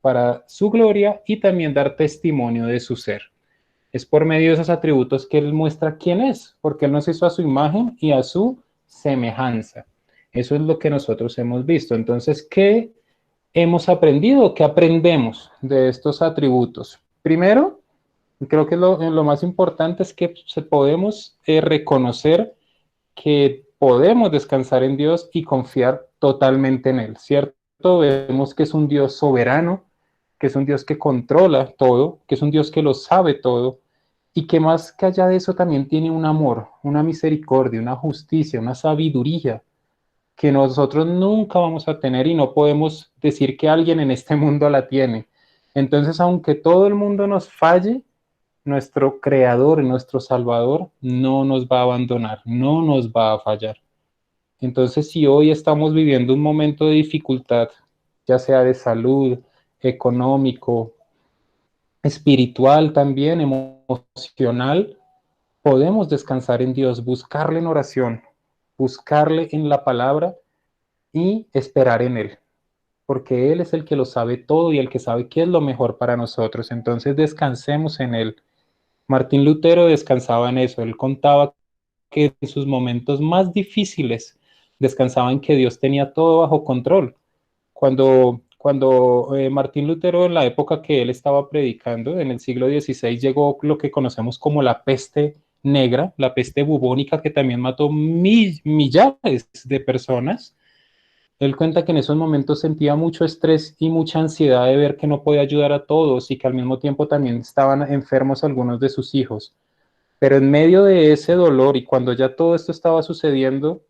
para su gloria y también dar testimonio de su ser. Es por medio de esos atributos que Él muestra quién es, porque Él nos hizo a su imagen y a su semejanza. Eso es lo que nosotros hemos visto. Entonces, ¿qué hemos aprendido? ¿Qué aprendemos de estos atributos? Primero, creo que lo más importante es que podemos reconocer que podemos descansar en Dios y confiar totalmente en Él, ¿cierto? Vemos que es un Dios soberano, que es un Dios que controla todo, que es un Dios que lo sabe todo, y que más que allá de eso también tiene un amor, una misericordia, una justicia, una sabiduría que nosotros nunca vamos a tener y no podemos decir que alguien en este mundo la tiene. Entonces, aunque todo el mundo nos falle, nuestro Creador y nuestro Salvador no nos va a abandonar, no nos va a fallar. Entonces, si hoy estamos viviendo un momento de dificultad, ya sea de salud, económico, espiritual también, emocional, podemos descansar en Dios, buscarle en oración, buscarle en la palabra y esperar en Él, porque Él es el que lo sabe todo y el que sabe qué es lo mejor para nosotros. Entonces descansemos en Él. Martín Lutero descansaba en eso. Él contaba que en sus momentos más difíciles descansaba en que Dios tenía todo bajo control. Cuando Martín Lutero, en la época que él estaba predicando, en el siglo XVI, llegó lo que conocemos como la peste negra, la peste bubónica, que también mató millares de personas. Él cuenta que en esos momentos sentía mucho estrés y mucha ansiedad de ver que no podía ayudar a todos y que al mismo tiempo también estaban enfermos algunos de sus hijos. Pero en medio de ese dolor y cuando ya todo esto estaba sucediendo,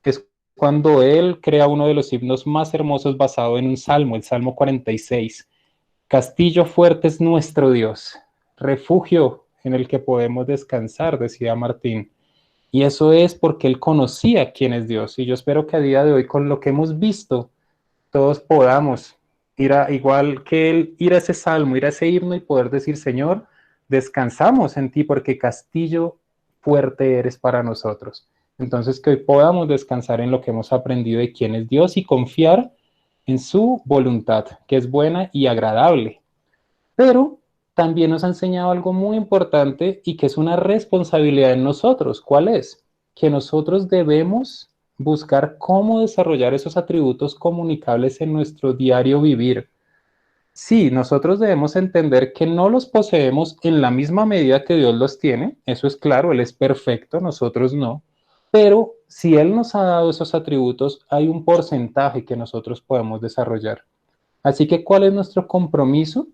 es cuando él crea uno de los himnos más hermosos basado en un salmo, el Salmo 46. Castillo fuerte es nuestro Dios, refugio en el que podemos descansar, decía Martín. Y eso es porque él conocía quién es Dios. Y yo espero que a día de hoy, con lo que hemos visto, todos podamos ir a, igual que él, ir a ese salmo, ir a ese himno y poder decir, Señor, descansamos en ti porque castillo fuerte eres para nosotros. Entonces, que hoy podamos descansar en lo que hemos aprendido de quién es Dios y confiar en su voluntad, que es buena y agradable. Pero también nos ha enseñado algo muy importante y que es una responsabilidad en nosotros. ¿Cuál es? Que nosotros debemos buscar cómo desarrollar esos atributos comunicables en nuestro diario vivir. Sí, nosotros debemos entender que no los poseemos en la misma medida que Dios los tiene, eso es claro, Él es perfecto, nosotros no, pero si Él nos ha dado esos atributos, hay un porcentaje que nosotros podemos desarrollar. Así que, ¿cuál es nuestro compromiso?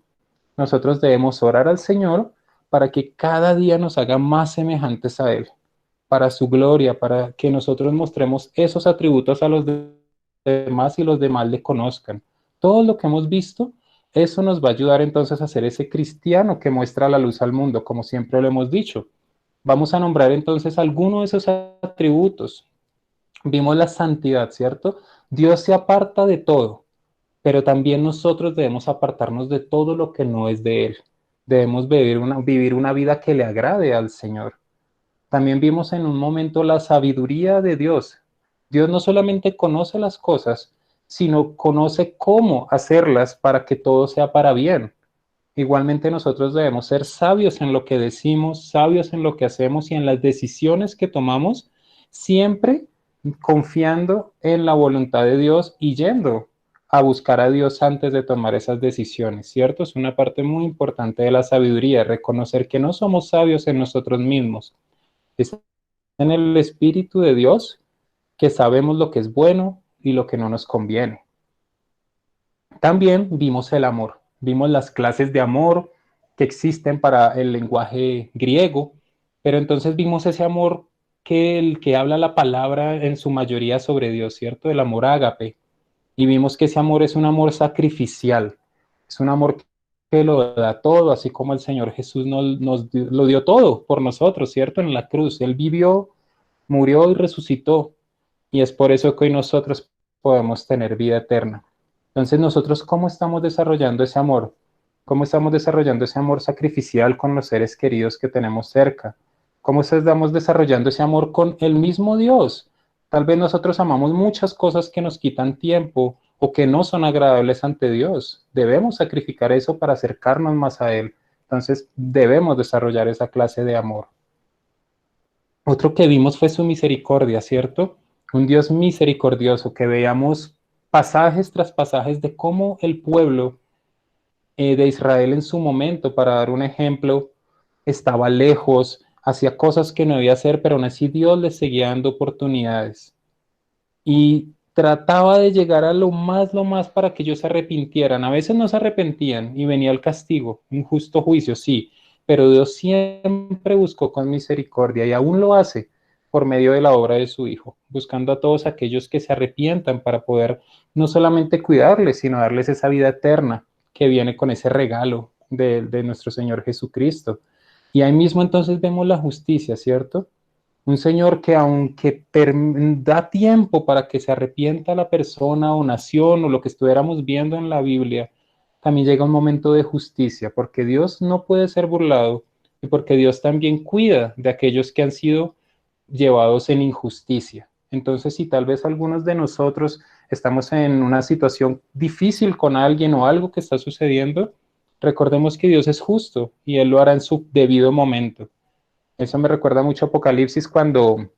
Nosotros debemos orar al Señor para que cada día nos haga más semejantes a Él, para su gloria, para que nosotros mostremos esos atributos a los demás y los demás le conozcan. Todo lo que hemos visto, eso nos va a ayudar entonces a ser ese cristiano que muestra la luz al mundo, como siempre lo hemos dicho. Vamos a nombrar entonces algunos de esos atributos. Vimos la santidad, ¿cierto? Dios se aparta de todo, pero también nosotros debemos apartarnos de todo lo que no es de Él. Debemos vivir una vida que le agrade al Señor. También vimos en un momento la sabiduría de Dios. Dios no solamente conoce las cosas, sino conoce cómo hacerlas para que todo sea para bien. Igualmente nosotros debemos ser sabios en lo que decimos, sabios en lo que hacemos y en las decisiones que tomamos, siempre confiando en la voluntad de Dios y yendo a buscar a Dios antes de tomar esas decisiones, ¿cierto? Es una parte muy importante de la sabiduría, reconocer que no somos sabios en nosotros mismos, es en el Espíritu de Dios que sabemos lo que es bueno y lo que no nos conviene. También vimos el amor, vimos las clases de amor que existen para el lenguaje griego, pero entonces vimos ese amor que el que habla la palabra en su mayoría sobre Dios, ¿cierto? El amor ágape. Y vimos que ese amor es un amor sacrificial, es un amor que lo da todo, así como el Señor Jesús lo dio todo por nosotros, ¿cierto? En la cruz. Él vivió, murió y resucitó. Y es por eso que hoy nosotros podemos tener vida eterna. Entonces, nosotros, ¿cómo estamos desarrollando ese amor? ¿Cómo estamos desarrollando ese amor sacrificial con los seres queridos que tenemos cerca? ¿Cómo estamos desarrollando ese amor con el mismo Dios? Tal vez nosotros amamos muchas cosas que nos quitan tiempo o que no son agradables ante Dios. Debemos sacrificar eso para acercarnos más a Él. Entonces debemos desarrollar esa clase de amor. Otro que vimos fue su misericordia, ¿cierto? Un Dios misericordioso, que veamos pasajes tras pasajes de cómo el pueblo de Israel en su momento, para dar un ejemplo, estaba lejos, hacía cosas que no debía hacer, pero aún así Dios les seguía dando oportunidades. Y trataba de llegar a lo más para que ellos se arrepintieran. A veces no se arrepentían y venía el castigo, un justo juicio, sí, pero Dios siempre buscó con misericordia y aún lo hace por medio de la obra de su Hijo, buscando a todos aquellos que se arrepientan para poder no solamente cuidarles, sino darles esa vida eterna que viene con ese regalo de nuestro Señor Jesucristo. Y ahí mismo entonces vemos la justicia, ¿cierto? Un Señor que aunque da tiempo para que se arrepienta la persona o nación o lo que estuviéramos viendo en la Biblia, también llega un momento de justicia, porque Dios no puede ser burlado y porque Dios también cuida de aquellos que han sido llevados en injusticia. Entonces, si tal vez algunos de nosotros estamos en una situación difícil con alguien o algo que está sucediendo, recordemos que Dios es justo y Él lo hará en su debido momento. Eso me recuerda mucho a Apocalipsis cuando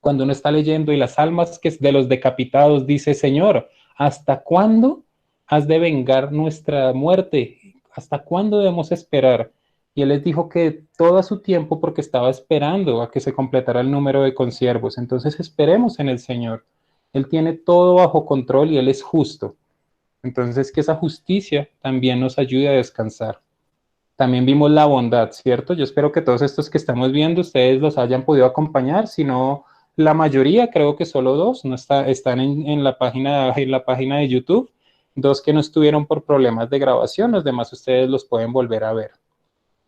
uno está leyendo y las almas que es de los decapitados dice, Señor, ¿hasta cuándo has de vengar nuestra muerte? ¿Hasta cuándo debemos esperar? Y él les dijo que todo a su tiempo porque estaba esperando a que se completara el número de consiervos. Entonces esperemos en el Señor. Él tiene todo bajo control y Él es justo. Entonces que esa justicia también nos ayude a descansar. También vimos la bondad, ¿cierto? Yo espero que todos estos que estamos viendo ustedes los hayan podido acompañar, si no la mayoría, creo que solo dos, no están en la página de YouTube, dos que no estuvieron por problemas de grabación, los demás ustedes los pueden volver a ver.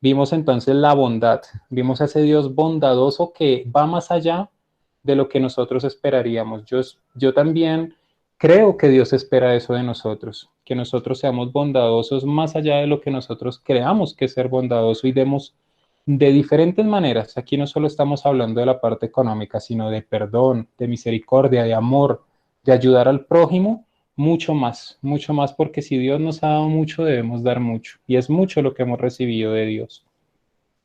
Vimos entonces la bondad, vimos a ese Dios bondadoso que va más allá de lo que nosotros esperaríamos. Yo también creo que Dios espera eso de nosotros, que nosotros seamos bondadosos más allá de lo que nosotros creamos que es ser bondadoso y demos de diferentes maneras. Aquí no solo estamos hablando de la parte económica, sino de perdón, de misericordia, de amor, de ayudar al prójimo, mucho más, porque si Dios nos ha dado mucho, debemos dar mucho. Y es mucho lo que hemos recibido de Dios.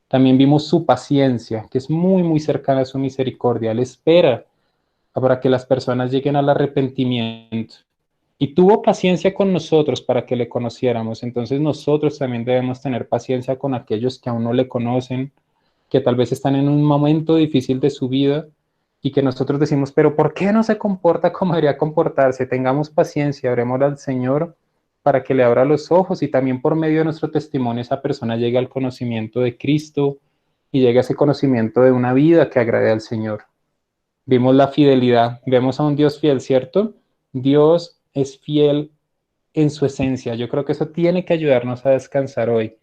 También vimos su paciencia, que es muy, muy cercana a su misericordia. Él espera para que las personas lleguen al arrepentimiento. Y tuvo paciencia con nosotros para que le conociéramos. Entonces nosotros también debemos tener paciencia con aquellos que aún no le conocen, que tal vez están en un momento difícil de su vida y que nosotros decimos, pero ¿por qué no se comporta como debería comportarse? Tengamos paciencia, oremos al Señor para que le abra los ojos y también por medio de nuestro testimonio esa persona llegue al conocimiento de Cristo y llegue a ese conocimiento de una vida que agrade al Señor. Vimos la fidelidad, vemos a un Dios fiel, ¿cierto? Dios es fiel en su esencia. Yo creo que eso tiene que ayudarnos a descansar hoy.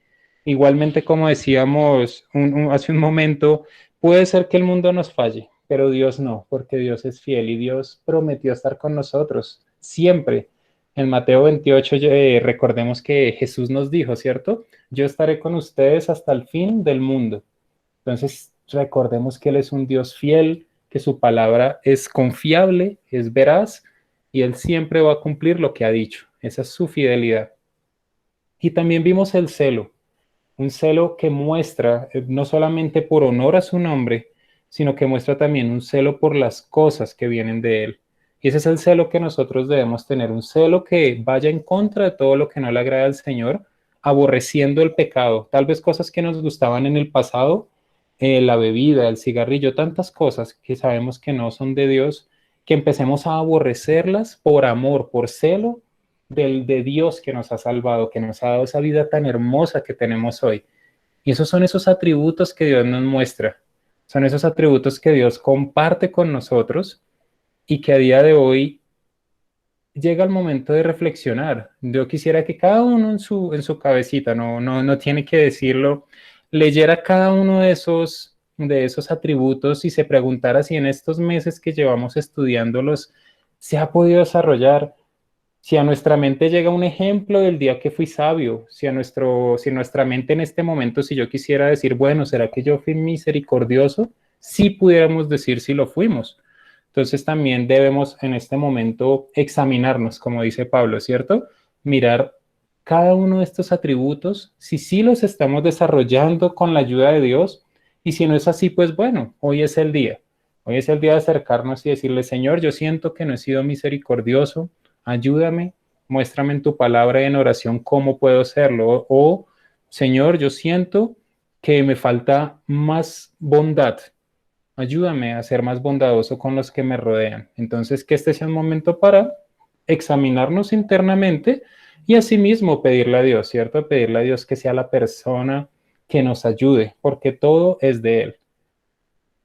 Igualmente, como decíamos hace un momento, puede ser que el mundo nos falle, pero Dios no, porque Dios es fiel y Dios prometió estar con nosotros siempre. En Mateo 28, recordemos que Jesús nos dijo, ¿cierto? Yo estaré con ustedes hasta el fin del mundo. Entonces, recordemos que Él es un Dios fiel, que su palabra es confiable, es veraz, y Él siempre va a cumplir lo que ha dicho. Esa es su fidelidad. Y también vimos el celo, un celo que muestra no solamente por honor a su nombre, sino que muestra también un celo por las cosas que vienen de Él. Y ese es el celo que nosotros debemos tener, un celo que vaya en contra de todo lo que no le agrada al Señor, aborreciendo el pecado, tal vez cosas que nos gustaban en el pasado, la bebida, el cigarrillo, tantas cosas que sabemos que no son de Dios, que empecemos a aborrecerlas por amor, por celo de Dios que nos ha salvado, que nos ha dado esa vida tan hermosa que tenemos hoy. Y esos son esos atributos que Dios nos muestra, son esos atributos que Dios comparte con nosotros y que a día de hoy llega el momento de reflexionar. Yo quisiera que cada uno en su cabecita, no tiene que decirlo, leyera cada uno de esos atributos y se preguntara si en estos meses que llevamos estudiándolos se ha podido desarrollar, si a nuestra mente llega un ejemplo del día que fui sabio, si nuestra mente en este momento, si yo quisiera decir, bueno, ¿será que yo fui misericordioso? Sí pudiéramos decir si lo fuimos. Entonces también debemos en este momento examinarnos, como dice Pablo, ¿cierto? Mirar cada uno de estos atributos, si sí los estamos desarrollando con la ayuda de Dios, y si no es así, pues bueno, hoy es el día. Hoy es el día de acercarnos y decirle, Señor, yo siento que no he sido misericordioso, ayúdame, muéstrame en tu palabra y en oración cómo puedo serlo. O, Señor, yo siento que me falta más bondad, ayúdame a ser más bondadoso con los que me rodean. Entonces, que este sea un momento para examinarnos internamente y asimismo pedirle a Dios, ¿cierto? Pedirle a Dios que sea la persona que nos ayude, porque todo es de Él.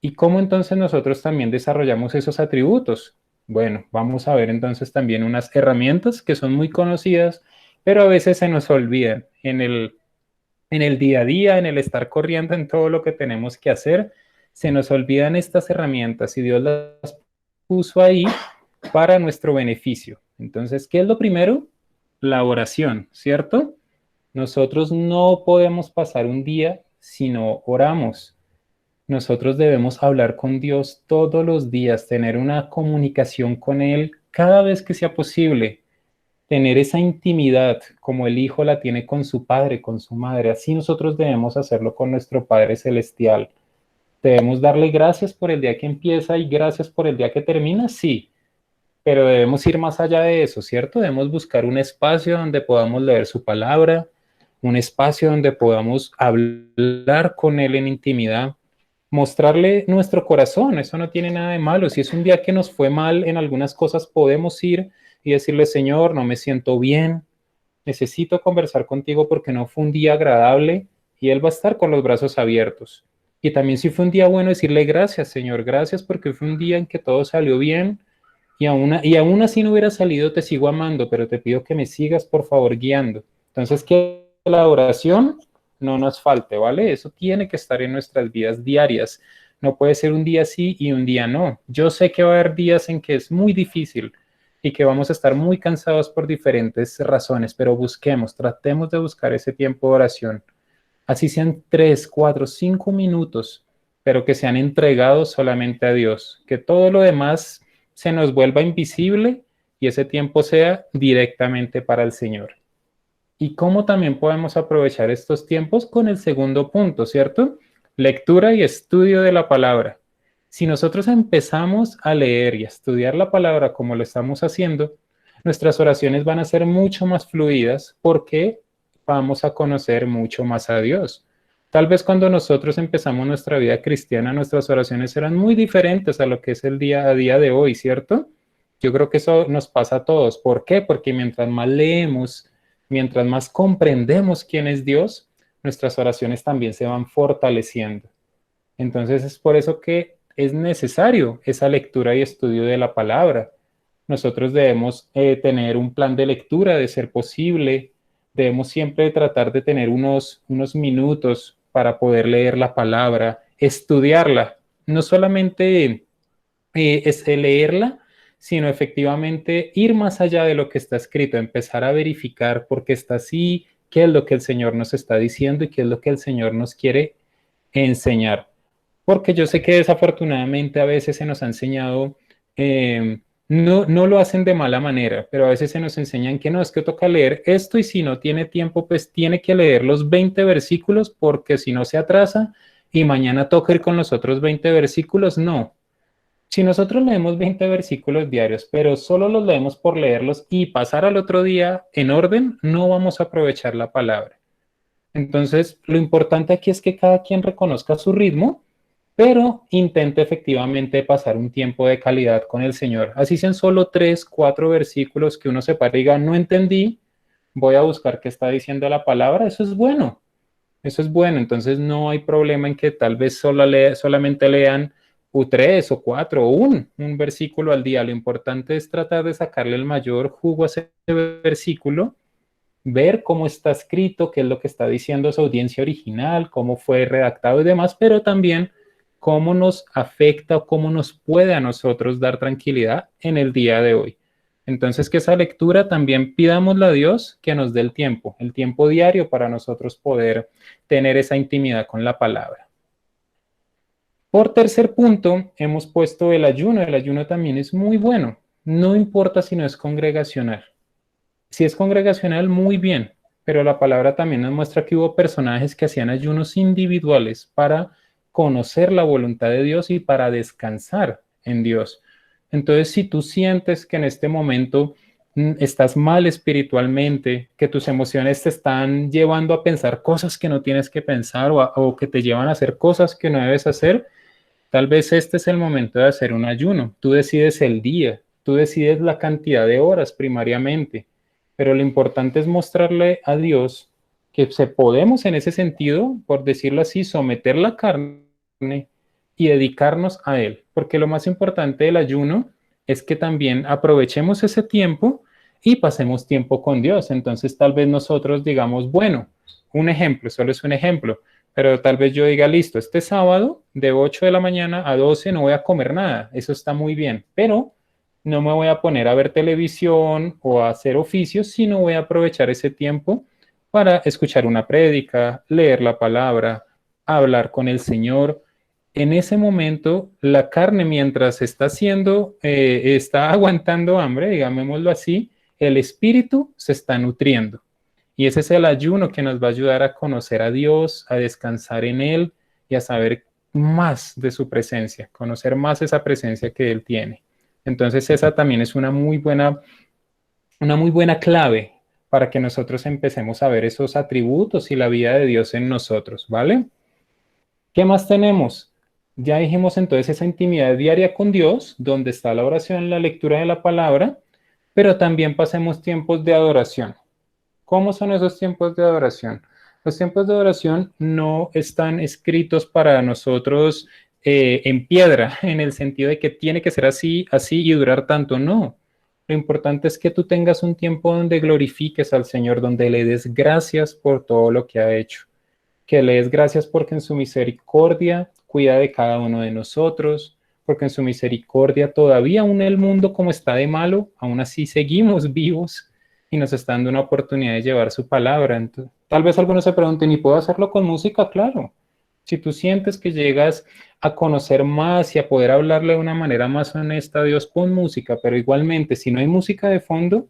¿Y cómo entonces nosotros también desarrollamos esos atributos? Bueno, vamos a ver entonces también unas herramientas que son muy conocidas, pero a veces se nos olvidan en el día a día, en el estar corriendo en todo lo que tenemos que hacer, se nos olvidan estas herramientas y Dios las puso ahí para nuestro beneficio. Entonces, ¿qué es lo primero? La oración, ¿cierto? Nosotros no podemos pasar un día si no oramos. Nosotros debemos hablar con Dios todos los días, tener una comunicación con Él cada vez que sea posible, tener esa intimidad como el Hijo la tiene con su Padre, con su Madre. Así nosotros debemos hacerlo con nuestro Padre Celestial. Debemos darle gracias por el día que empieza y gracias por el día que termina, sí, pero debemos ir más allá de eso, ¿cierto? Debemos buscar un espacio donde podamos leer su palabra, un espacio donde podamos hablar con Él en intimidad, mostrarle nuestro corazón, eso no tiene nada de malo. Si es un día que nos fue mal en algunas cosas, podemos ir y decirle, Señor, no me siento bien, necesito conversar contigo porque no fue un día agradable, y Él va a estar con los brazos abiertos. Y también si fue un día bueno, decirle gracias, Señor, gracias porque fue un día en que todo salió bien, y aún así no hubiera salido, te sigo amando, pero te pido que me sigas, por favor, guiando. Entonces, que la oración no nos falte, ¿vale? Eso tiene que estar en nuestras vidas diarias. No puede ser un día sí y un día no. Yo sé que va a haber días en que es muy difícil y que vamos a estar muy cansados por diferentes razones, pero busquemos, tratemos de buscar ese tiempo de oración. Así sean 3, 4, 5 minutos, pero que sean entregados solamente a Dios. Que todo lo demás se nos vuelva invisible y ese tiempo sea directamente para el Señor. ¿Y cómo también podemos aprovechar estos tiempos? Con el segundo punto, ¿cierto? Lectura y estudio de la palabra. Si nosotros empezamos a leer y a estudiar la palabra como lo estamos haciendo, nuestras oraciones van a ser mucho más fluidas porque vamos a conocer mucho más a Dios. Tal vez cuando nosotros empezamos nuestra vida cristiana, nuestras oraciones eran muy diferentes a lo que es el día a día de hoy, ¿cierto? Yo creo que eso nos pasa a todos. ¿Por qué? Porque mientras más leemos, mientras más comprendemos quién es Dios, nuestras oraciones también se van fortaleciendo. Entonces es por eso que es necesario esa lectura y estudio de la palabra. Nosotros debemos tener un plan de lectura de ser posible. Debemos siempre tratar de tener unos minutos para poder leer la palabra, estudiarla. No solamente es leerla, sino efectivamente ir más allá de lo que está escrito, empezar a verificar por qué está así, qué es lo que el Señor nos está diciendo y qué es lo que el Señor nos quiere enseñar. Porque yo sé que desafortunadamente a veces se nos ha enseñado, no lo hacen de mala manera, pero a veces se nos enseñan que no, es que toca leer esto y si no tiene tiempo, pues tiene que leer los 20 versículos porque si no se atrasa y mañana toca ir con los otros 20 versículos. No, si nosotros leemos 20 versículos diarios, pero solo los leemos por leerlos y pasar al otro día en orden, no vamos a aprovechar la palabra. Entonces, lo importante aquí es que cada quien reconozca su ritmo, pero intente efectivamente pasar un tiempo de calidad con el Señor. Así sean solo 3, 4 versículos que uno sepa y diga, no entendí, voy a buscar qué está diciendo la palabra. Eso es bueno. Eso es bueno, entonces no hay problema en que tal vez solamente lean U3 o 4 o un versículo al día. Lo importante es tratar de sacarle el mayor jugo a ese versículo, ver cómo está escrito, qué es lo que está diciendo su audiencia original, cómo fue redactado y demás, pero también cómo nos afecta o cómo nos puede a nosotros dar tranquilidad en el día de hoy. Entonces, que esa lectura también pidámosle a Dios que nos dé el tiempo diario para nosotros poder tener esa intimidad con la palabra. Por tercer punto, hemos puesto el ayuno. El ayuno también es muy bueno. No importa si no es congregacional. Si es congregacional, muy bien, pero la palabra también nos muestra que hubo personajes que hacían ayunos individuales para conocer la voluntad de Dios y para descansar en Dios. Entonces, si tú sientes que en este momento estás mal espiritualmente, que tus emociones te están llevando a pensar cosas que no tienes que pensar o que te llevan a hacer cosas que no debes hacer, tal vez este es el momento de hacer un ayuno. Tú decides el día, tú decides la cantidad de horas primariamente, pero lo importante es mostrarle a Dios que se podemos en ese sentido, por decirlo así, someter la carne y dedicarnos a Él, porque lo más importante del ayuno es que también aprovechemos ese tiempo y pasemos tiempo con Dios. Entonces tal vez nosotros digamos, bueno, un ejemplo, solo es un ejemplo, pero tal vez yo diga, listo, este sábado de 8 de la mañana a 12 no voy a comer nada, eso está muy bien, pero no me voy a poner a ver televisión o a hacer oficios, sino voy a aprovechar ese tiempo para escuchar una prédica, leer la palabra, hablar con el Señor. En ese momento, la carne, mientras está haciendo, está aguantando hambre, digámoslo así, el espíritu se está nutriendo. Y ese es el ayuno que nos va a ayudar a conocer a Dios, a descansar en Él y a saber más de su presencia, conocer más esa presencia que Él tiene. Entonces esa también es una muy buena clave para que nosotros empecemos a ver esos atributos y la vida de Dios en nosotros, ¿vale? ¿Qué más tenemos? Ya dijimos entonces esa intimidad diaria con Dios, donde está la oración, la lectura de la palabra, pero también pasemos tiempos de adoración. ¿Cómo son esos tiempos de adoración? Los tiempos de adoración no están escritos para nosotros en piedra, en el sentido de que tiene que ser así, así y durar tanto. No. Lo importante es que tú tengas un tiempo donde glorifiques al Señor, donde le des gracias por todo lo que ha hecho, que le des gracias porque en su misericordia cuida de cada uno de nosotros, porque en su misericordia todavía aún el mundo como está de malo, aún así seguimos vivos y nos está dando una oportunidad de llevar su palabra. Entonces, tal vez algunos se pregunten, ¿y puedo hacerlo con música? Claro. Si tú sientes que llegas a conocer más y a poder hablarle de una manera más honesta a Dios, pon música, pero igualmente, si no hay música de fondo,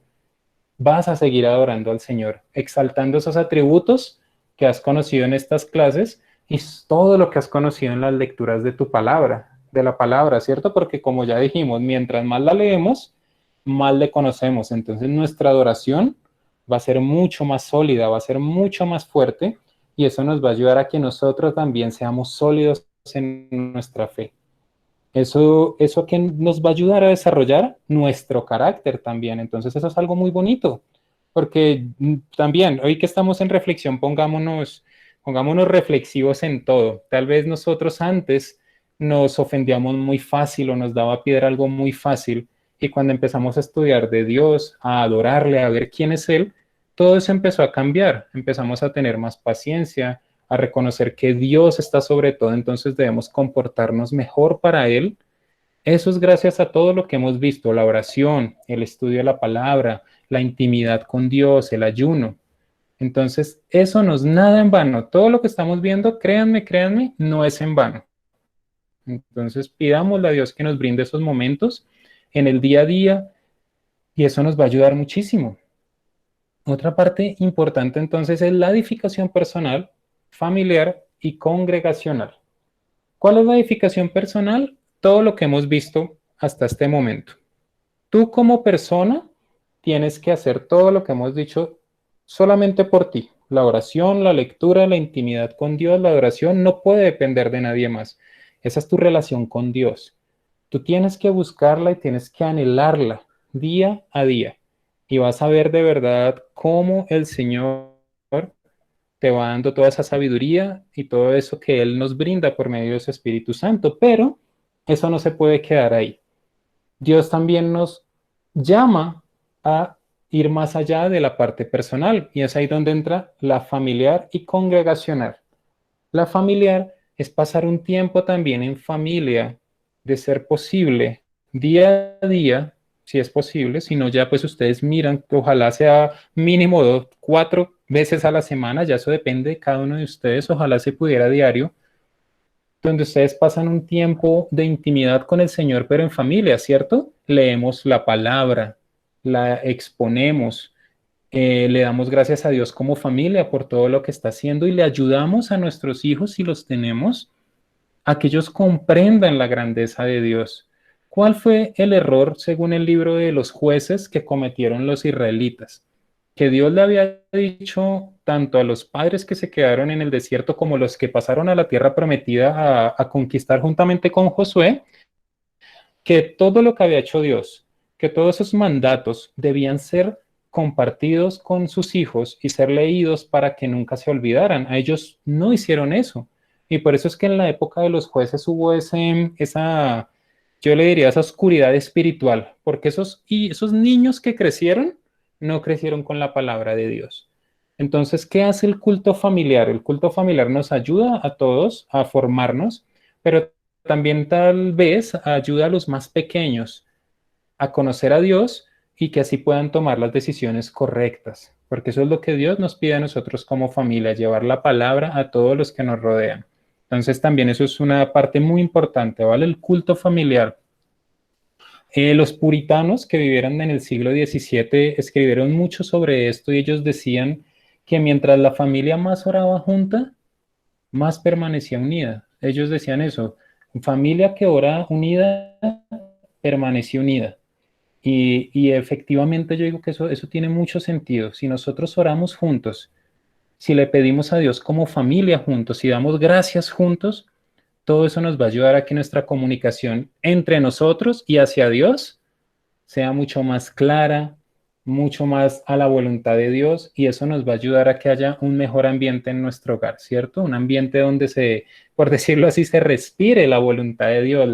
vas a seguir adorando al Señor, exaltando esos atributos que has conocido en estas clases y todo lo que has conocido en las lecturas de tu palabra, de la palabra, ¿cierto? Porque como ya dijimos, mientras más la leemos, más le conocemos. Entonces nuestra adoración va a ser mucho más sólida, va a ser mucho más fuerte y eso nos va a ayudar a que nosotros también seamos sólidos en nuestra fe. Eso que nos va a ayudar a desarrollar nuestro carácter también. Entonces eso es algo muy bonito, porque también hoy que estamos en reflexión, pongámonos reflexivos en todo. Tal vez nosotros antes nos ofendíamos muy fácil o nos daba piedra algo muy fácil y cuando empezamos a estudiar de Dios, a adorarle, a ver quién es Él, todo eso empezó a cambiar. Empezamos a tener más paciencia, a reconocer que Dios está sobre todo, entonces debemos comportarnos mejor para Él. Eso es gracias a todo lo que hemos visto, la oración, el estudio de la palabra, la intimidad con Dios, el ayuno. Entonces, eso no es nada en vano. Todo lo que estamos viendo, créanme, créanme, no es en vano. Entonces, pidámosle a Dios que nos brinde esos momentos en el día a día y eso nos va a ayudar muchísimo. Otra parte importante entonces es la edificación personal, familiar y congregacional. ¿Cuál es la edificación personal? Todo lo que hemos visto hasta este momento. Tú como persona tienes que hacer todo lo que hemos dicho solamente por ti. La oración, la lectura, la intimidad con Dios, la adoración no puede depender de nadie más. Esa es tu relación con Dios. Tú tienes que buscarla y tienes que anhelarla día a día. Y vas a ver de verdad cómo el Señor te va dando toda esa sabiduría y todo eso que Él nos brinda por medio de su Espíritu Santo. Pero eso no se puede quedar ahí. Dios también nos llama a ir más allá de la parte personal y es ahí donde entra la familiar y congregacional. La familiar es pasar un tiempo también en familia, de ser posible, día a día, si es posible, si no ya pues ustedes miran que ojalá sea mínimo 4 veces a la semana, ya eso depende de cada uno de ustedes, ojalá se pudiera diario, donde ustedes pasan un tiempo de intimidad con el Señor, pero en familia, ¿cierto? Leemos la palabra, la exponemos, le damos gracias a Dios como familia por todo lo que está haciendo y le ayudamos a nuestros hijos, si los tenemos, a que ellos comprendan la grandeza de Dios. ¿Cuál fue el error, según el libro de los jueces, que cometieron los israelitas? Que Dios le había dicho tanto a los padres que se quedaron en el desierto como los que pasaron a la tierra prometida a conquistar juntamente con Josué, que todo lo que había hecho Dios, que todos esos mandatos debían ser compartidos con sus hijos y ser leídos para que nunca se olvidaran. A ellos no hicieron eso. Y por eso es que en la época de los jueces hubo yo le diría, esa oscuridad espiritual, porque esos niños que crecieron, no crecieron con la palabra de Dios. Entonces, ¿qué hace el culto familiar? El culto familiar nos ayuda a todos a formarnos, pero también tal vez ayuda a los más pequeños a conocer a Dios y que así puedan tomar las decisiones correctas, porque eso es lo que Dios nos pide a nosotros como familia, llevar la palabra a todos los que nos rodean. Entonces también eso es una parte muy importante, ¿vale? El culto familiar. Los puritanos que vivieron en el siglo XVII escribieron mucho sobre esto y ellos decían que mientras la familia más oraba junta, más permanecía unida. Ellos decían eso, familia que ora unida, permanece unida. Y efectivamente yo digo que eso tiene mucho sentido. Si nosotros oramos juntos, si le pedimos a Dios como familia juntos, si damos gracias juntos, todo eso nos va a ayudar a que nuestra comunicación entre nosotros y hacia Dios sea mucho más clara, mucho más a la voluntad de Dios y eso nos va a ayudar a que haya un mejor ambiente en nuestro hogar, ¿cierto? Un ambiente donde por decirlo así, se respire la voluntad de Dios,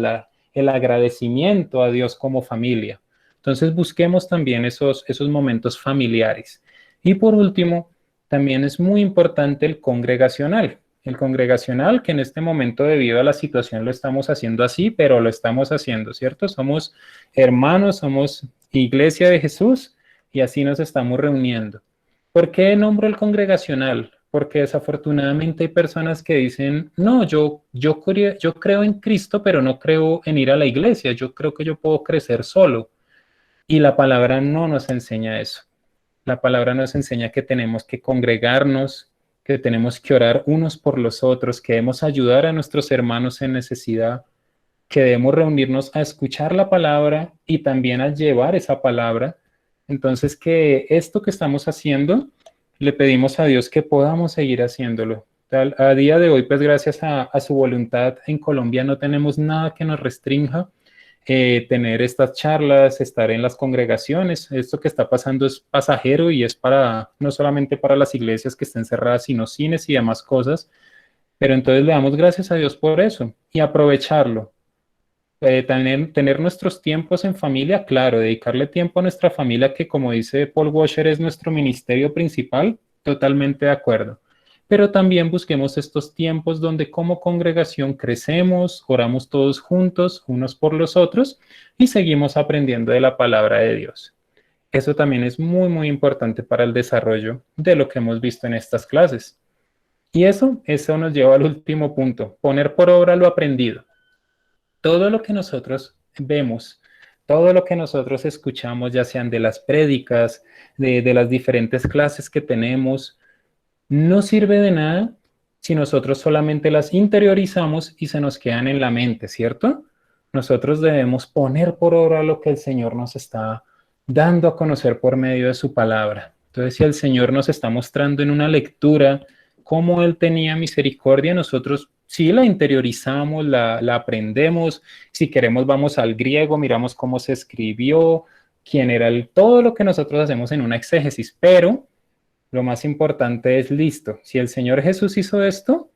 el agradecimiento a Dios como familia. Entonces busquemos también esos momentos familiares. Y por último, también es muy importante el congregacional. El congregacional, que en este momento debido a la situación lo estamos haciendo así, pero lo estamos haciendo, ¿cierto? Somos hermanos, somos iglesia de Jesús y así nos estamos reuniendo. ¿Por qué nombro el congregacional? Porque desafortunadamente hay personas que dicen, no, yo creo en Cristo, pero no creo en ir a la iglesia, yo creo que yo puedo crecer solo. Y la palabra no nos enseña eso. La palabra nos enseña que tenemos que congregarnos, que tenemos que orar unos por los otros, que debemos ayudar a nuestros hermanos en necesidad, que debemos reunirnos a escuchar la palabra y también a llevar esa palabra. Entonces, que esto que estamos haciendo, le pedimos a Dios que podamos seguir haciéndolo. A día de hoy, pues gracias a su voluntad, en Colombia no tenemos nada que nos restrinja tener estas charlas, estar en las congregaciones. Esto que está pasando es pasajero y es para, no solamente para las iglesias que estén cerradas, sino cines y demás cosas. Pero entonces le damos gracias a Dios por eso y aprovecharlo. Tener nuestros tiempos en familia, claro, dedicarle tiempo a nuestra familia, que como dice Paul Washer, es nuestro ministerio principal, totalmente de acuerdo. Pero también busquemos estos tiempos donde como congregación crecemos, oramos todos juntos, unos por los otros, y seguimos aprendiendo de la palabra de Dios. Eso también es muy, muy importante para el desarrollo de lo que hemos visto en estas clases. Y eso nos lleva al último punto, poner por obra lo aprendido. Todo lo que nosotros vemos, todo lo que nosotros escuchamos, ya sean de las prédicas, de las diferentes clases que tenemos, no sirve de nada si nosotros solamente las interiorizamos y se nos quedan en la mente, ¿cierto? Nosotros debemos poner por obra lo que el Señor nos está dando a conocer por medio de su palabra. Entonces, si el Señor nos está mostrando en una lectura cómo Él tenía misericordia, nosotros sí la interiorizamos, la aprendemos. Si queremos, vamos al griego, miramos cómo se escribió, quién era todo lo que nosotros hacemos en una exégesis, pero lo más importante es listo. Si el Señor Jesús hizo esto,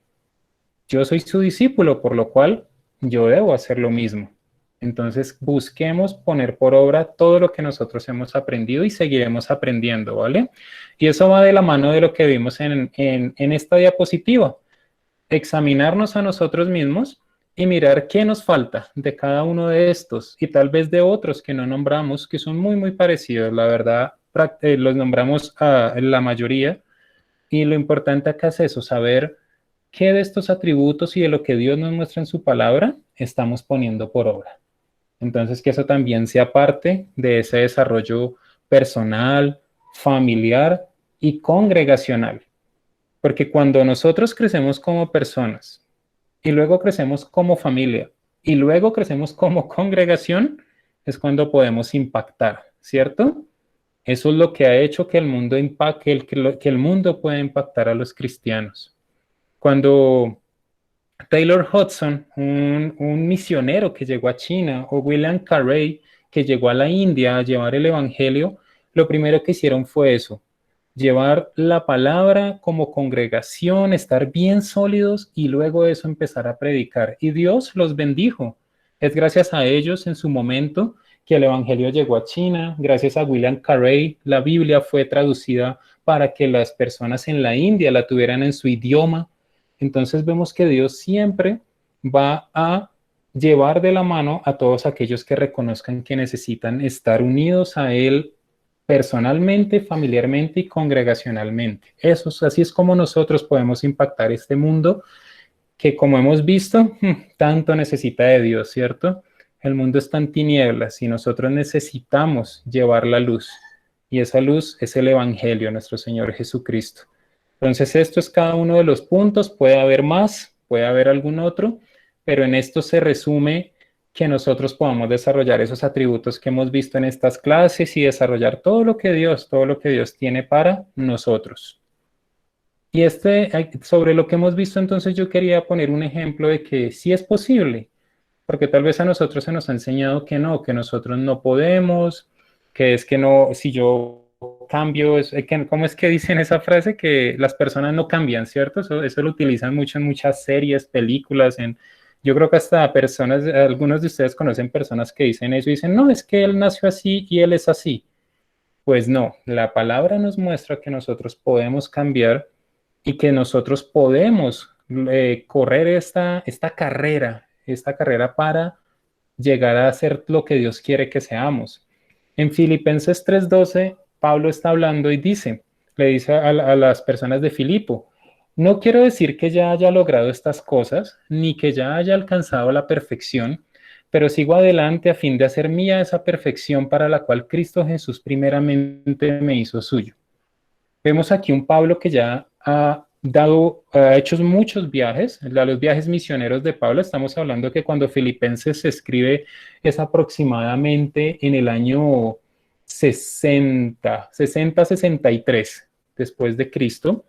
yo soy su discípulo, por lo cual yo debo hacer lo mismo. Entonces, busquemos poner por obra todo lo que nosotros hemos aprendido y seguiremos aprendiendo, ¿vale? Y eso va de la mano de lo que vimos en esta diapositiva. Examinarnos a nosotros mismos y mirar qué nos falta de cada uno de estos y tal vez de otros que no nombramos, que son muy, muy parecidos. La verdad, los nombramos a la mayoría y lo importante acá es eso, saber qué de estos atributos y de lo que Dios nos muestra en su palabra estamos poniendo por obra. Entonces, que eso también sea parte de ese desarrollo personal, familiar y congregacional. Porque cuando nosotros crecemos como personas y luego crecemos como familia y luego crecemos como congregación, es cuando podemos impactar, ¿cierto? Eso es lo que ha hecho que el mundo impacte, que el mundo pueda impactar a los cristianos. Cuando Taylor Hudson, un misionero que llegó a China, o William Carey, que llegó a la India a llevar el Evangelio, lo primero que hicieron fue eso, llevar la palabra como congregación, estar bien sólidos y luego de eso empezar a predicar. Y Dios los bendijo. Es gracias a ellos en su momento que el Evangelio llegó a China, gracias a William Carey, la Biblia fue traducida para que las personas en la India la tuvieran en su idioma. Entonces vemos que Dios siempre va a llevar de la mano a todos aquellos que reconozcan que necesitan estar unidos a Él personalmente, familiarmente y congregacionalmente. Así es como nosotros podemos impactar este mundo que, como hemos visto, tanto necesita de Dios, ¿cierto? El mundo está en tinieblas y nosotros necesitamos llevar la luz. Y esa luz es el Evangelio, nuestro Señor Jesucristo. Entonces, esto es cada uno de los puntos. Puede haber más, puede haber algún otro, pero en esto se resume que nosotros podamos desarrollar esos atributos que hemos visto en estas clases y desarrollar todo lo que Dios tiene para nosotros. Y sobre lo que hemos visto, entonces yo quería poner un ejemplo de que sí es posible, porque tal vez a nosotros se nos ha enseñado que no, que nosotros no podemos, que es que no, si yo cambio, ¿cómo es que dicen esa frase? Que las personas no cambian, ¿cierto? Eso lo utilizan mucho en muchas series, películas, yo creo que hasta algunos de ustedes conocen personas que dicen eso y dicen, no, es que él nació así y él es así. Pues no, la palabra nos muestra que nosotros podemos cambiar y que nosotros podemos correr esta carrera para llegar a ser lo que Dios quiere que seamos. En Filipenses 3:12, Pablo está hablando y le dice a las personas de Filipo, no quiero decir que ya haya logrado estas cosas, ni que ya haya alcanzado la perfección, pero sigo adelante a fin de hacer mía esa perfección para la cual Cristo Jesús primeramente me hizo suyo. Vemos aquí un Pablo que ya ha hecho muchos viajes, los viajes misioneros de Pablo. Estamos hablando que cuando Filipenses se escribe es aproximadamente en el año 63 después de Cristo.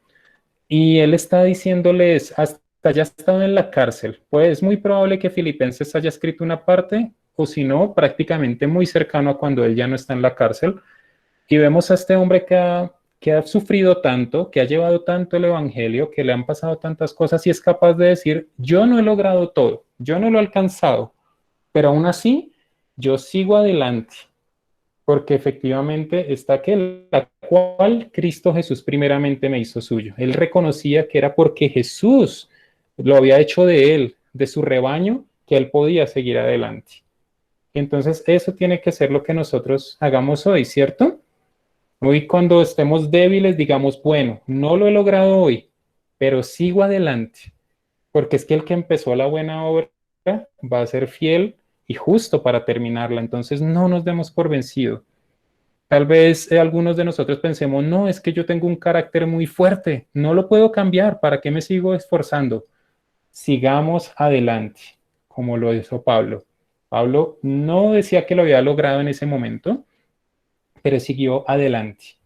Y él está diciéndoles, hasta ya estaba en la cárcel. Pues es muy probable que Filipenses haya escrito una parte, o si no, prácticamente muy cercano a cuando él ya no está en la cárcel. Y vemos a este hombre que ha sufrido tanto, que ha llevado tanto el Evangelio, que le han pasado tantas cosas y es capaz de decir, yo no he logrado todo, yo no lo he alcanzado, pero aún así yo sigo adelante, porque efectivamente está aquel la cual Cristo Jesús primeramente me hizo suyo. Él reconocía que era porque Jesús lo había hecho de él, de su rebaño, que él podía seguir adelante. Entonces eso tiene que ser lo que nosotros hagamos hoy, ¿cierto? Hoy cuando estemos débiles, digamos, bueno, no lo he logrado hoy, pero sigo adelante, porque es que el que empezó la buena obra va a ser fiel y justo para terminarla, entonces no nos demos por vencido. Tal vez algunos de nosotros pensemos, no, es que yo tengo un carácter muy fuerte, no lo puedo cambiar, ¿para qué me sigo esforzando? Sigamos adelante, como lo hizo Pablo. Pablo no decía que lo había logrado en ese momento, pero siguió adelante.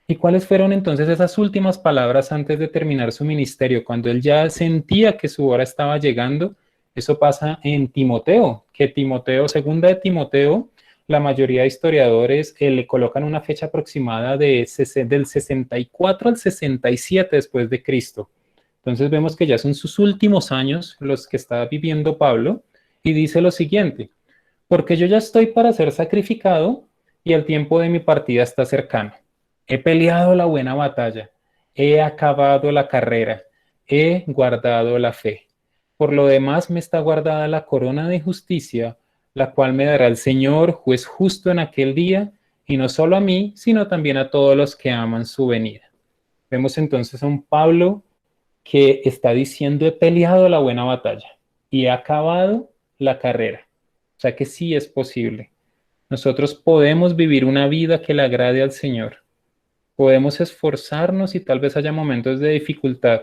¿Y cuáles fueron entonces esas últimas palabras antes de terminar su ministerio? Cuando él ya sentía que su hora estaba llegando, eso pasa en Timoteo, que Timoteo, segunda de Timoteo, la mayoría de historiadores le colocan una fecha aproximada del 64 al 67 después de Cristo. Entonces vemos que ya son sus últimos años los que está viviendo Pablo y dice lo siguiente, porque yo ya estoy para ser sacrificado y el tiempo de mi partida está cercano. He peleado la buena batalla, he acabado la carrera, he guardado la fe. Por lo demás me está guardada la corona de justicia, la cual me dará el Señor, juez justo en aquel día, y no solo a mí, sino también a todos los que aman su venida. Vemos entonces a un Pablo que está diciendo he peleado la buena batalla y he acabado la carrera. O sea que sí es posible. Nosotros podemos vivir una vida que le agrade al Señor. Podemos esforzarnos y tal vez haya momentos de dificultad,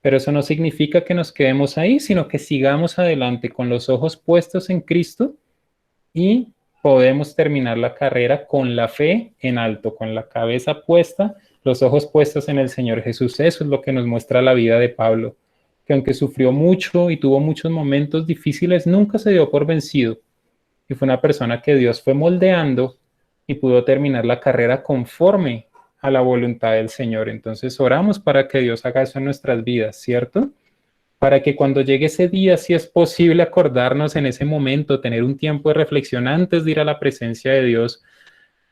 pero eso no significa que nos quedemos ahí, sino que sigamos adelante con los ojos puestos en Cristo y podemos terminar la carrera con la fe en alto, con la cabeza puesta, los ojos puestos en el Señor Jesús. Eso es lo que nos muestra la vida de Pablo, que aunque sufrió mucho y tuvo muchos momentos difíciles, nunca se dio por vencido. Y fue una persona que Dios fue moldeando y pudo terminar la carrera conforme a la voluntad del Señor. Entonces oramos para que Dios haga eso en nuestras vidas, ¿cierto? Para que cuando llegue ese día, si es posible acordarnos en ese momento, tener un tiempo de reflexión antes de ir a la presencia de Dios,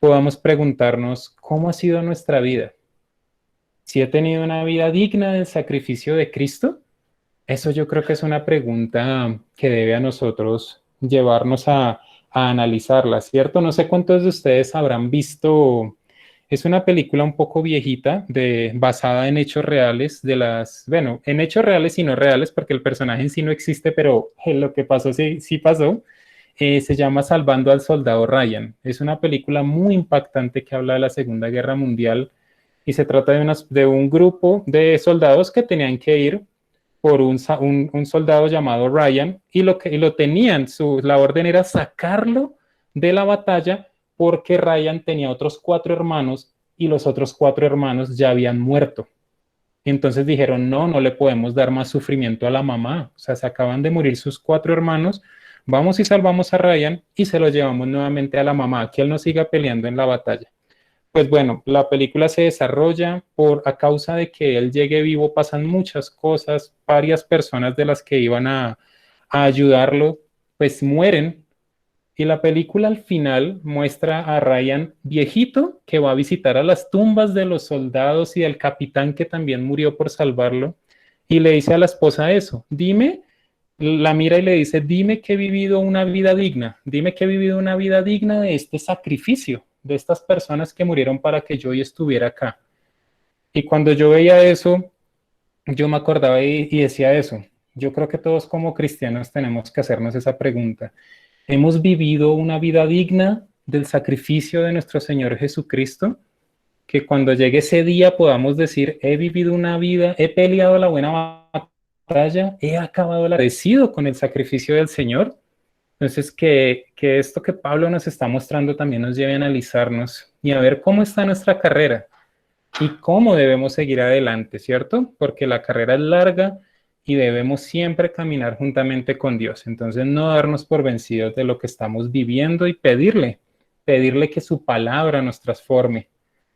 podamos preguntarnos cómo ha sido nuestra vida. Si he tenido una vida digna del sacrificio de Cristo, eso yo creo que es una pregunta que debe a nosotros llevarnos a analizarla, ¿cierto? No sé cuántos de ustedes habrán visto, es una película un poco viejita, basada en hechos reales, bueno, en hechos reales y no reales, porque el personaje en sí no existe, pero lo que pasó sí pasó. Se llama Salvando al Soldado Ryan. Es una película muy impactante que habla de la Segunda Guerra Mundial y se trata de un grupo de soldados que tenían que ir por un soldado llamado Ryan y lo tenían, la orden era sacarlo de la batalla porque Ryan tenía otros 4 hermanos y los otros 4 hermanos ya habían muerto. Entonces dijeron, no le podemos dar más sufrimiento a la mamá. O sea, se acaban de morir sus 4 hermanos, vamos y salvamos a Ryan y se lo llevamos nuevamente a la mamá, que él no siga peleando en la batalla. Pues bueno, la película se desarrolla a causa de que él llegue vivo, pasan muchas cosas, varias personas de las que iban a ayudarlo, pues mueren. Y la película al final muestra a Ryan viejito que va a visitar a las tumbas de los soldados y del capitán que también murió por salvarlo. Y le dice a la esposa eso, la mira y le dice, dime que he vivido una vida digna, dime que he vivido una vida digna de este sacrificio, de estas personas que murieron para que yo hoy estuviera acá. Y cuando yo veía eso, yo me acordaba y decía eso. Yo creo que todos como cristianos tenemos que hacernos esa pregunta. ¿Hemos vivido una vida digna del sacrificio de nuestro Señor Jesucristo? Que cuando llegue ese día podamos decir, he vivido una vida, he peleado la buena batalla, he acabado el agradecido con el sacrificio del Señor. Entonces, que esto que Pablo nos está mostrando también nos lleve a analizarnos y a ver cómo está nuestra carrera y cómo debemos seguir adelante, ¿cierto? Porque la carrera es larga y debemos siempre caminar juntamente con Dios. Entonces, no darnos por vencidos de lo que estamos viviendo y pedirle que su palabra nos transforme,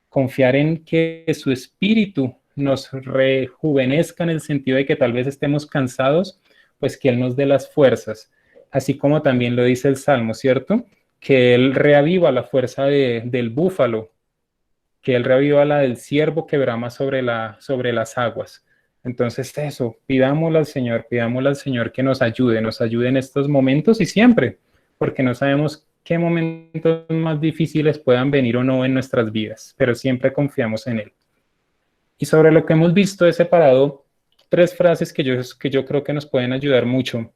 confiar en que su espíritu nos rejuvenezca en el sentido de que tal vez estemos cansados, pues que Él nos dé las fuerzas, así como también lo dice el Salmo, ¿cierto? Que Él reaviva la fuerza del búfalo, que Él reaviva la del ciervo que brama sobre las aguas. Entonces eso, pidámosle al Señor que nos ayude en estos momentos y siempre, porque no sabemos qué momentos más difíciles puedan venir o no en nuestras vidas, pero siempre confiamos en Él. Y sobre lo que hemos visto he separado 3 frases que yo creo que nos pueden ayudar mucho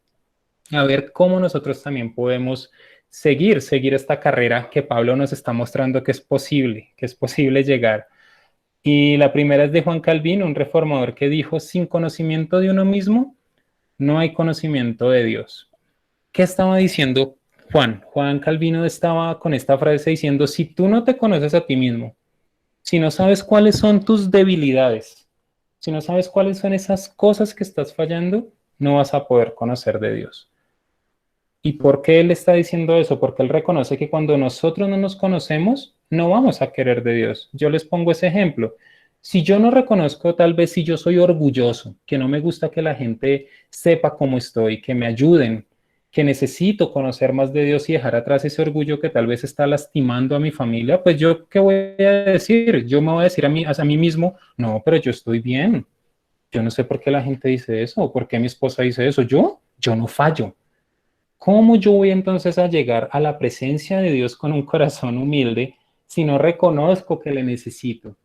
a ver cómo nosotros también podemos seguir esta carrera que Pablo nos está mostrando que es posible llegar. Y la primera es de Juan Calvino, un reformador que dijo, sin conocimiento de uno mismo, no hay conocimiento de Dios. ¿Qué estaba diciendo Juan? Juan Calvino estaba con esta frase diciendo, si tú no te conoces a ti mismo, si no sabes cuáles son tus debilidades, si no sabes cuáles son esas cosas que estás fallando, no vas a poder conocer de Dios. ¿Y por qué él está diciendo eso? Porque él reconoce que cuando nosotros no nos conocemos, no vamos a querer de Dios. Yo les pongo ese ejemplo. Si yo no reconozco, tal vez si yo soy orgulloso, que no me gusta que la gente sepa cómo estoy, que me ayuden, que necesito conocer más de Dios y dejar atrás ese orgullo que tal vez está lastimando a mi familia, pues yo, ¿qué voy a decir? Yo me voy a decir a mí mismo, no, pero yo estoy bien. Yo no sé por qué la gente dice eso o por qué mi esposa dice eso. Yo no fallo. ¿Cómo yo voy entonces a llegar a la presencia de Dios con un corazón humilde si no reconozco que le necesito?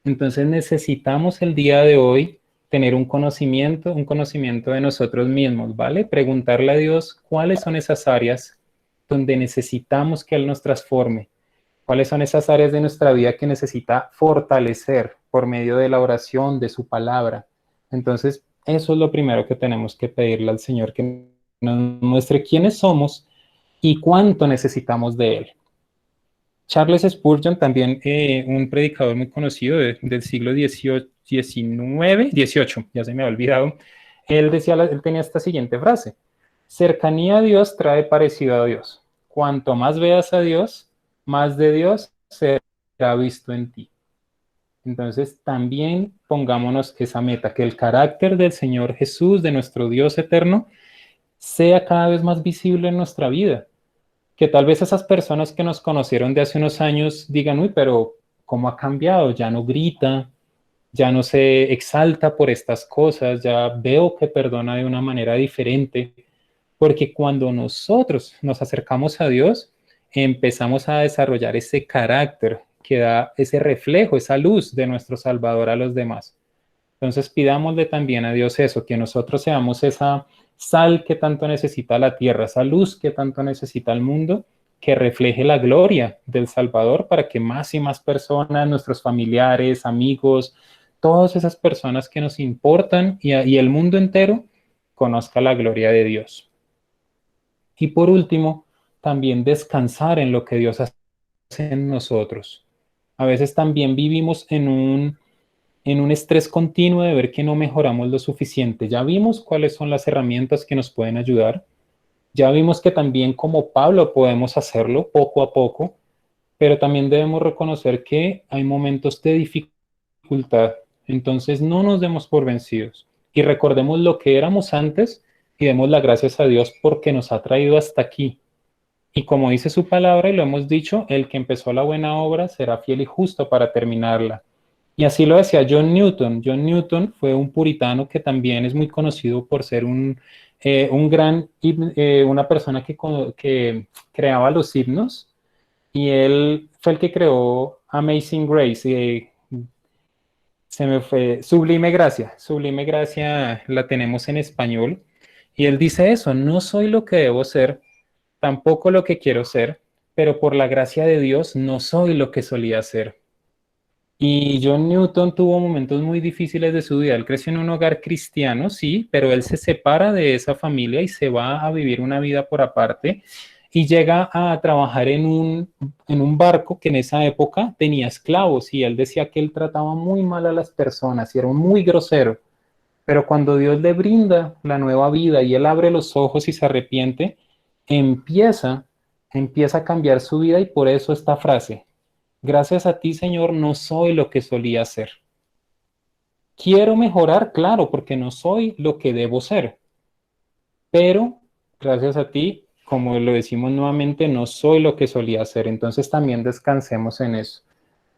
Entonces necesitamos el día de hoy tener un conocimiento de nosotros mismos, ¿vale? Preguntarle a Dios cuáles son esas áreas donde necesitamos que Él nos transforme, cuáles son esas áreas de nuestra vida que necesita fortalecer por medio de la oración, de su palabra. Entonces, eso es lo primero que tenemos que pedirle al Señor, que nos muestre quiénes somos y cuánto necesitamos de Él. Charles Spurgeon, también un predicador muy conocido del siglo XVIII, ya se me ha olvidado, él tenía esta siguiente frase: cercanía a Dios trae parecido a Dios. Cuanto más veas a Dios, más de Dios será visto en ti. Entonces, también pongámonos esa meta, que el carácter del Señor Jesús, de nuestro Dios eterno, sea cada vez más visible en nuestra vida. Que tal vez esas personas que nos conocieron de hace unos años digan, uy, pero ¿cómo ha cambiado? Ya no grita, ya no se exalta por estas cosas, ya veo que perdona de una manera diferente. Porque cuando nosotros nos acercamos a Dios, empezamos a desarrollar ese carácter que da ese reflejo, esa luz de nuestro Salvador a los demás. Entonces pidámosle también a Dios eso, que nosotros seamos esa sal que tanto necesita la tierra, esa luz que tanto necesita el mundo, que refleje la gloria del Salvador para que más y más personas, nuestros familiares, amigos, todas esas personas que nos importan y el mundo entero conozca la gloria de Dios. Y por último, también descansar en lo que Dios hace en nosotros. A veces también vivimos en un estrés continuo de ver que no mejoramos lo suficiente. Ya vimos cuáles son las herramientas que nos pueden ayudar. Ya vimos que también como Pablo podemos hacerlo poco a poco, pero también debemos reconocer que hay momentos de dificultad. Entonces no nos demos por vencidos y recordemos lo que éramos antes y demos las gracias a Dios porque nos ha traído hasta aquí. Y como dice su palabra y lo hemos dicho, el que empezó la buena obra será fiel y justo para terminarla. Y así lo decía John Newton. John Newton fue un puritano que también es muy conocido por ser una persona que creaba los himnos. Y él fue el que creó Amazing Grace. Se me fue, Sublime Gracia la tenemos en español. Y él dice eso: no soy lo que debo ser, tampoco lo que quiero ser, pero por la gracia de Dios no soy lo que solía ser. Y John Newton tuvo momentos muy difíciles de su vida. Él creció en un hogar cristiano, sí, pero él se separa de esa familia y se va a vivir una vida por aparte y llega a trabajar en un barco que en esa época tenía esclavos y él decía que él trataba muy mal a las personas y era muy grosero. Pero cuando Dios le brinda la nueva vida y él abre los ojos y se arrepiente, empieza, empieza a cambiar su vida y por eso esta frase: gracias a ti, Señor, no soy lo que solía ser. Quiero mejorar, claro, porque no soy lo que debo ser, pero gracias a ti, como lo decimos nuevamente, no soy lo que solía ser. Entonces también descansemos en eso.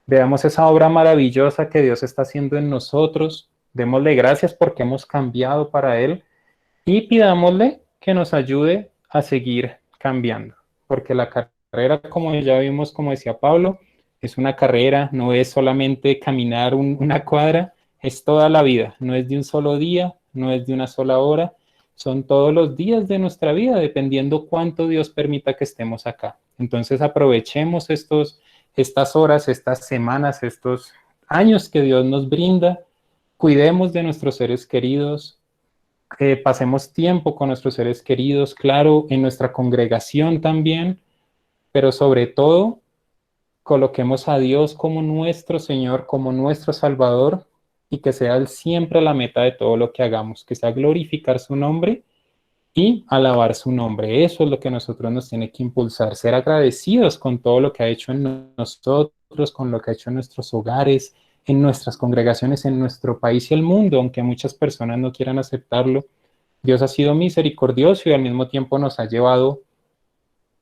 Veamos esa obra maravillosa que Dios está haciendo en nosotros. Démosle gracias porque hemos cambiado para Él y pidámosle que nos ayude a seguir cambiando, porque la carrera, como ya vimos, como decía Pablo, es una carrera, no es solamente caminar una cuadra, es toda la vida, no es de un solo día, no es de una sola hora, son todos los días de nuestra vida, dependiendo cuánto Dios permita que estemos acá. Entonces aprovechemos estas horas, estas semanas, estos años que Dios nos brinda, cuidemos de nuestros seres queridos, pasemos tiempo con nuestros seres queridos, claro, en nuestra congregación también, pero sobre todo coloquemos a Dios como nuestro Señor, como nuestro Salvador, y que sea Él siempre la meta de todo lo que hagamos, que sea glorificar su nombre y alabar su nombre. Eso es lo que a nosotros nos tiene que impulsar, ser agradecidos con todo lo que ha hecho en nosotros, con lo que ha hecho en nuestros hogares, en nuestras congregaciones, en nuestro país y el mundo, aunque muchas personas no quieran aceptarlo. Dios ha sido misericordioso y al mismo tiempo nos ha llevado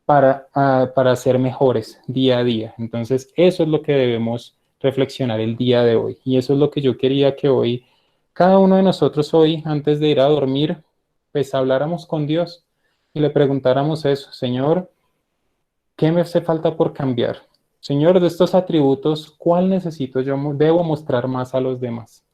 para ser mejores día a día. Entonces, eso es lo que debemos reflexionar el día de hoy. Y eso es lo que yo quería que hoy, cada uno de nosotros hoy, antes de ir a dormir, pues habláramos con Dios y le preguntáramos eso: Señor, ¿qué me hace falta por cambiar? Señor, de estos atributos, ¿cuál necesito yo, debo mostrar más a los demás?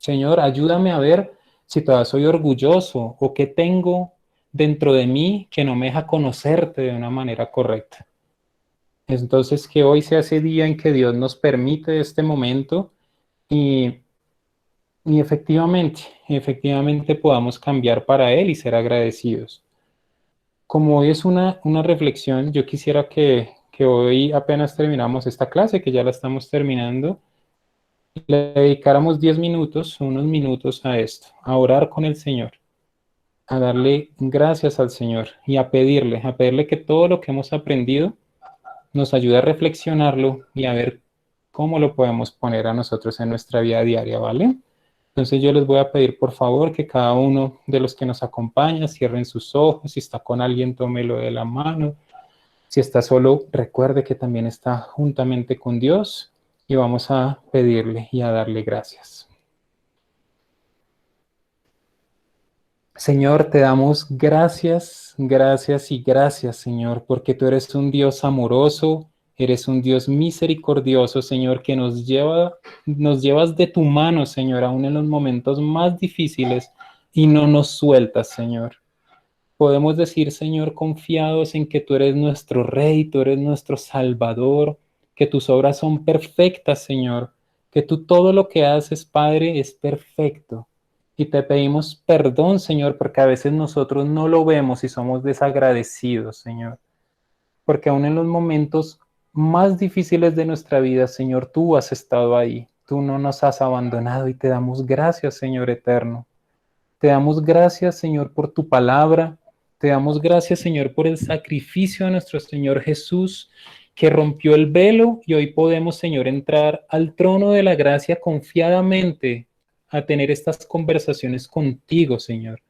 Señor, ayúdame a ver si todavía soy orgulloso o qué tengo dentro de mí que no me deja conocerte de una manera correcta. Entonces, que hoy sea ese día en que Dios nos permite este momento y, y efectivamente podamos cambiar para Él y ser agradecidos. Como hoy es una reflexión, yo quisiera que hoy apenas terminamos esta clase, que ya la estamos terminando, le dedicáramos 10 minutos, unos minutos a esto, a orar con el Señor, a darle gracias al Señor y a pedirle que todo lo que hemos aprendido nos ayude a reflexionarlo y a ver cómo lo podemos poner a nosotros en nuestra vida diaria, ¿vale? Entonces yo les voy a pedir por favor que cada uno de los que nos acompaña cierren sus ojos, si está con alguien tómelo de la mano, si está solo recuerde que también está juntamente con Dios y vamos a pedirle y a darle gracias. Señor, te damos gracias, gracias y gracias, Señor, porque tú eres un Dios amoroso, eres un Dios misericordioso, Señor, que nos llevas de tu mano, Señor, aún en los momentos más difíciles y no nos sueltas, Señor. Podemos decir, Señor, confiados en que tú eres nuestro Rey, tú eres nuestro Salvador, que tus obras son perfectas, Señor, que tú todo lo que haces, Padre, es perfecto. Y te pedimos perdón, Señor, porque a veces nosotros no lo vemos y somos desagradecidos, Señor. Porque aún en los momentos más difíciles de nuestra vida, Señor, tú has estado ahí. Tú no nos has abandonado y te damos gracias, Señor eterno. Te damos gracias, Señor, por tu palabra. Te damos gracias, Señor, por el sacrificio de nuestro Señor Jesús, que rompió el velo y hoy podemos, Señor, entrar al trono de la gracia confiadamente a tener estas conversaciones contigo, Señor,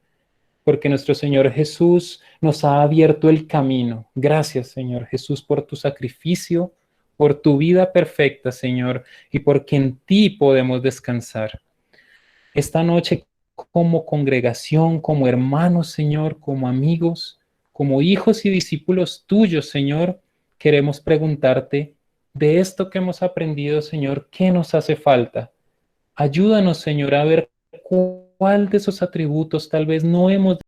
porque nuestro Señor Jesús nos ha abierto el camino. Gracias, Señor Jesús, por tu sacrificio, por tu vida perfecta, Señor, y porque en ti podemos descansar. Esta noche como congregación, como hermanos, Señor, como amigos, como hijos y discípulos tuyos, Señor, queremos preguntarte de esto que hemos aprendido, Señor, ¿qué nos hace falta? Ayúdanos, Señor, a ver cuál de esos atributos tal vez no hemos